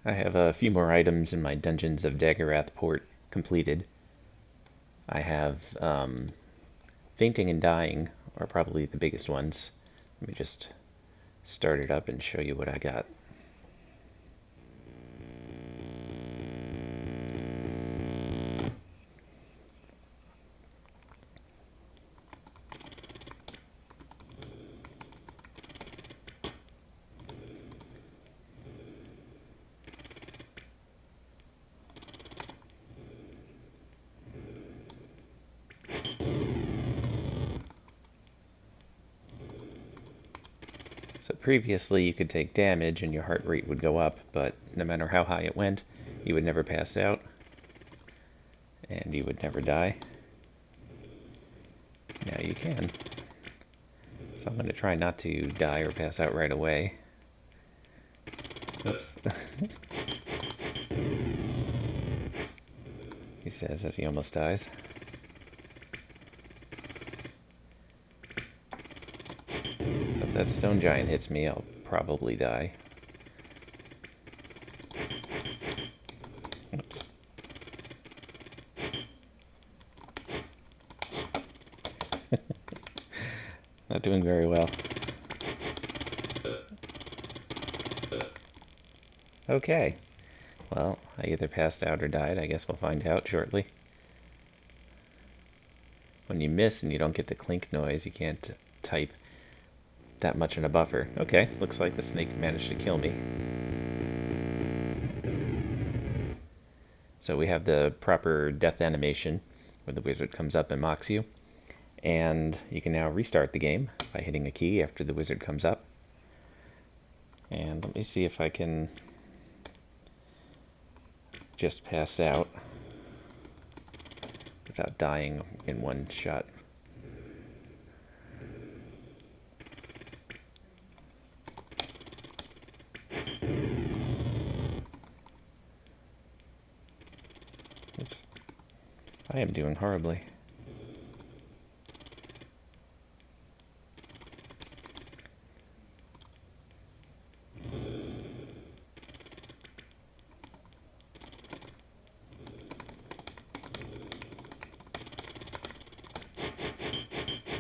I have a few more items in my Dungeons of Daggorath port completed. I have fainting and dying are probably the biggest ones. Let me just start it up and show you what I got. So previously you could take damage and your heart rate would go up, but no matter how high it went, you would never pass out and you would never die. Now you can. So I'm going to try not to die or pass out right away. Oops. He says as he almost dies. If that stone giant hits me, I'll probably die. Oops. Not doing very well. Okay. Well, I either passed out or died. I guess we'll find out shortly. When you miss and you don't get the clink noise, you can't type that much in a buffer. Okay, looks like the snake managed to kill me. So we have the proper death animation where the wizard comes up and mocks you. And you can now restart the game by hitting a key after the wizard comes up. And let me see if I can just pass out without dying in one shot. Oops. I am doing horribly.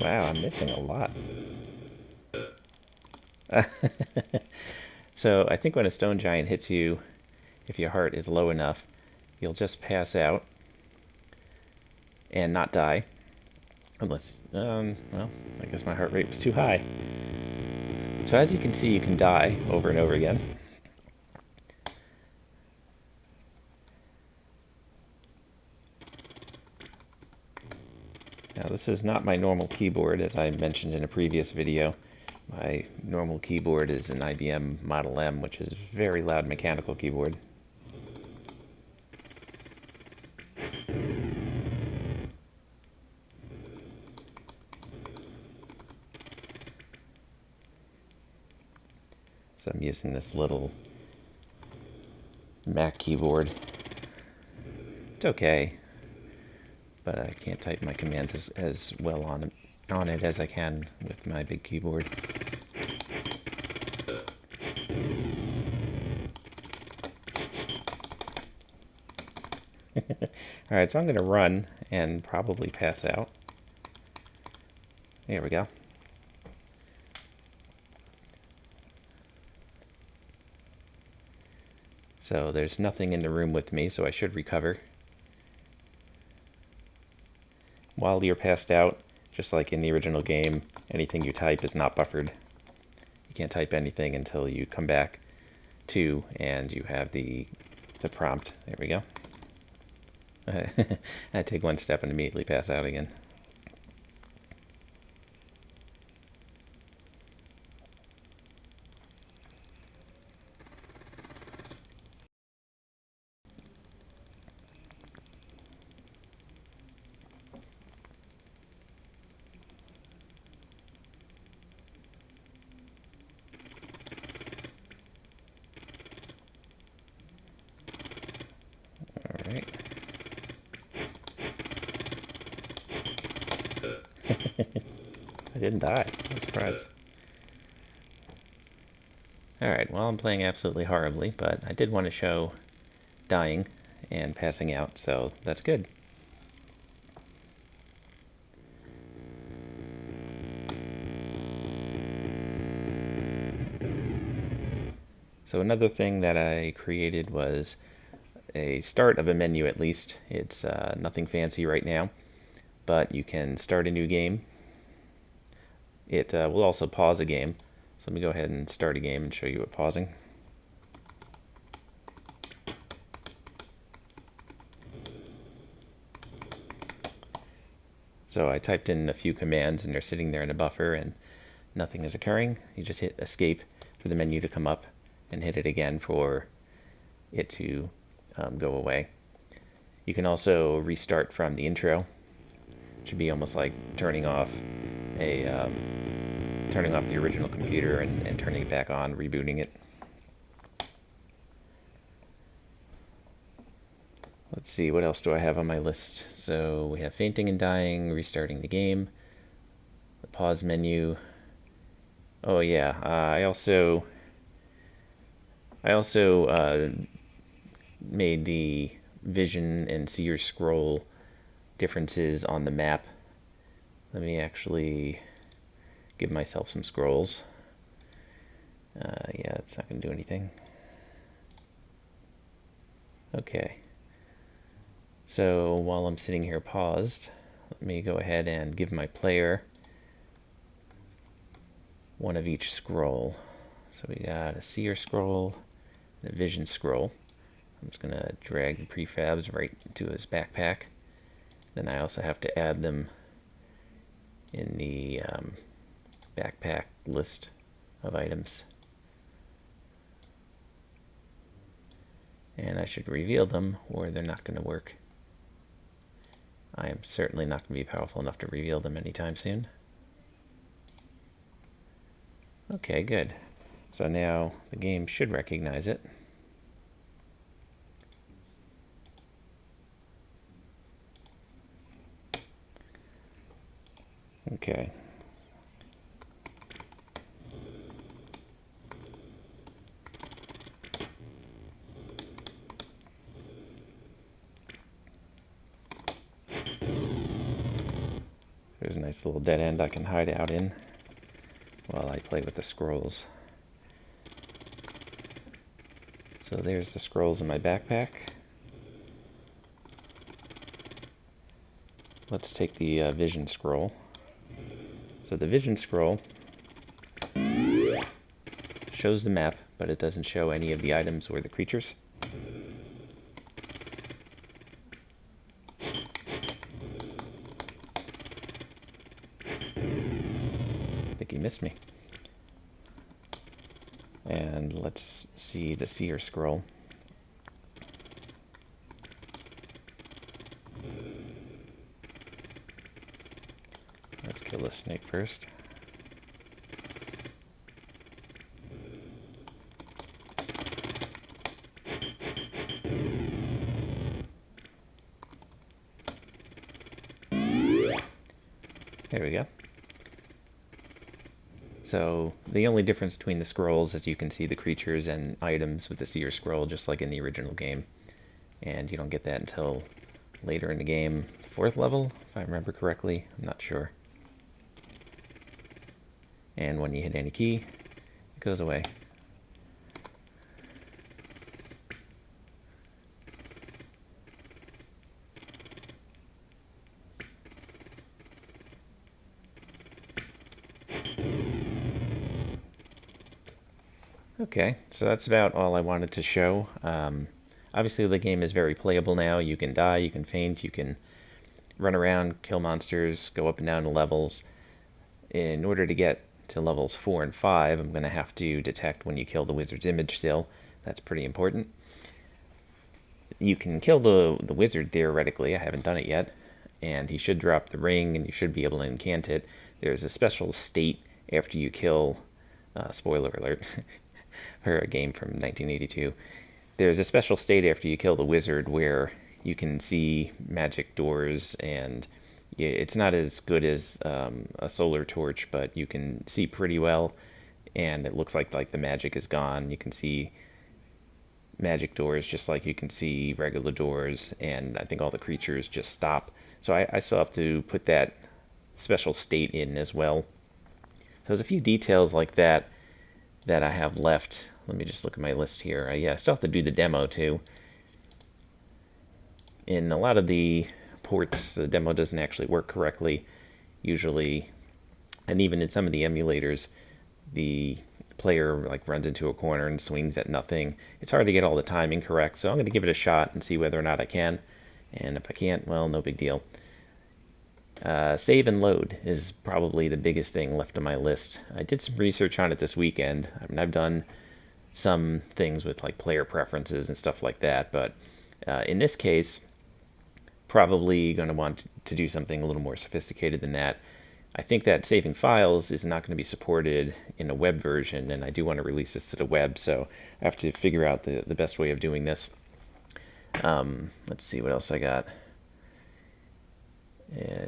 Wow, I'm missing a lot. So I think when a stone giant hits you, if your heart is low enough, you'll just pass out and not die. Unless, well, I guess my heart rate was too high. So as you can see, you can die over and over again. Now this is not my normal keyboard, as I mentioned in a previous video. My normal keyboard is an IBM Model M, which is a very loud mechanical keyboard. So I'm using this little Mac keyboard. It's okay, but I can't type my commands as well on it as I can with my big keyboard. Alright, so I'm going to run and probably pass out. There we go. So there's nothing in the room with me, so I should recover. While you're passed out, just like in the original game, anything you type is not buffered. You can't type anything until you come back to and you have the prompt. There we go. I take one step and immediately pass out again. Alright. I didn't die. I'm surprised. Alright, well, I'm playing absolutely horribly, but I did want to show dying and passing out, so that's good. So another thing that I created was a start of a menu at least. It's nothing fancy right now, but you can start a new game. It will also pause a game. So let me go ahead and start a game and show you what pausing. So I typed in a few commands and they're sitting there in a buffer and nothing is occurring. You just hit escape for the menu to come up and hit it again for it to go away. You can also restart from the intro. It should be almost like turning off the original computer and turning it back on, rebooting it. Let's see, what else do I have on my list? So we have fainting and dying, restarting the game, the pause menu. Oh yeah, I also made the vision and seer scroll differences on the map. Let me actually give myself some scrolls. Yeah, it's not going to do anything. Okay. So while I'm sitting here paused, let me go ahead and give my player one of each scroll. So we got a seer scroll and a vision scroll. I'm just going to drag the prefabs right into his backpack. Then I also have to add them in the backpack list of items. And I should reveal them or they're not going to work. I am certainly not going to be powerful enough to reveal them anytime soon. Okay, good. So now the game should recognize it. Okay. There's a nice little dead end I can hide out in while I play with the scrolls. So there's the scrolls in my backpack. Let's take the vision scroll. So the vision scroll shows the map, but it doesn't show any of the items or the creatures. I think he missed me. And let's see the seer scroll. Let's kill this snake first. There we go. So the only difference between the scrolls is you can see the creatures and items with the seer scroll, just like in the original game. And you don't get that until later in the game, 4th level, if I remember correctly. I'm not sure. And when you hit any key, it goes away. Okay, so that's about all I wanted to show. Obviously the game is very playable now. You can die, you can faint, you can run around, kill monsters, go up and down the levels. In order to get to levels 4 and 5, I'm going to have to detect when you kill the wizard's image still. That's pretty important. You can kill the wizard theoretically. I haven't done it yet. And he should drop the ring and you should be able to incant it. There's a special state after you kill, spoiler alert, for a game from 1982. There's a special state after you kill the wizard where you can see magic doors, and it's not as good as a solar torch, but you can see pretty well. and it looks like the magic is gone. You can see magic doors just like you can see regular doors, and I think all the creatures just stop. So I still have to put that special state in as well. So there's a few details like that that I have left. Let me just look at my list here. Yeah, I still have to do the demo too. In a lot of the ports, the demo doesn't actually work correctly, usually, and even in some of the emulators, the player like runs into a corner and swings at nothing. It's hard to get all the timing correct, so I'm going to give it a shot and see whether or not I can. And if I can't, well, no big deal. Save and load is probably the biggest thing left on my list. I did some research on it this weekend. I mean, I've done some things with like player preferences and stuff like that, but in this case, probably going to want to do something a little more sophisticated than that. I think that saving files is not going to be supported in a web version, and I do want to release this to the web, so I have to figure out the best way of doing this. Let's see what else I got.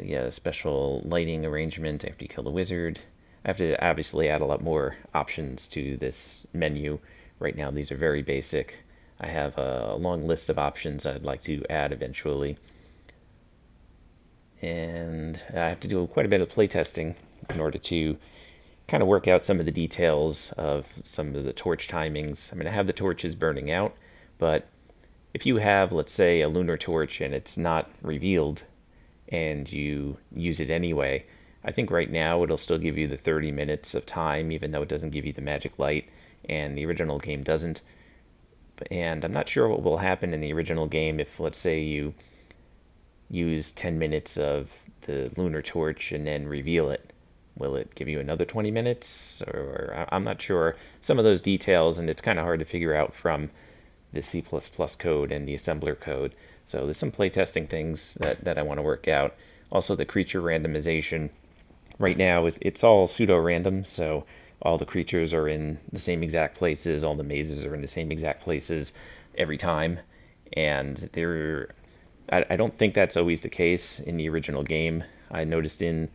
Yeah, special lighting arrangement after you kill the wizard. I have to obviously add a lot more options to this menu. Right now these are very basic. I have a long list of options I'd like to add eventually. And I have to do quite a bit of playtesting in order to kind of work out some of the details of some of the torch timings. I mean, I have the torches burning out, but if you have, let's say, a lunar torch and it's not revealed and you use it anyway, I think right now it'll still give you the 30 minutes of time, even though it doesn't give you the magic light, and the original game doesn't. And I'm not sure what will happen in the original game if, let's say, you use 10 minutes of the lunar torch and then reveal it. Will it give you another 20 minutes? Or I'm not sure. Some of those details, and it's kind of hard to figure out from the C++ code and the assembler code. So there's some playtesting things that I want to work out. Also the creature randomization. Right now it's all pseudo-random, so all the creatures are in the same exact places, all the mazes are in the same exact places every time. And I don't think that's always the case in the original game. I noticed in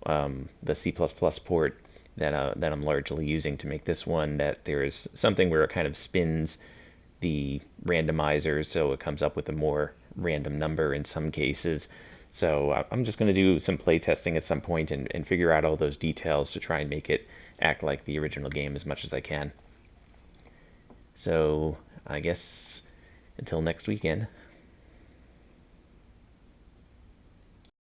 the C++ port that I'm largely using to make this one that there is something where it kind of spins the randomizer so it comes up with a more random number in some cases. So I'm just going to do some playtesting at some point and figure out all those details to try and make it act like the original game as much as I can. So I guess until next weekend.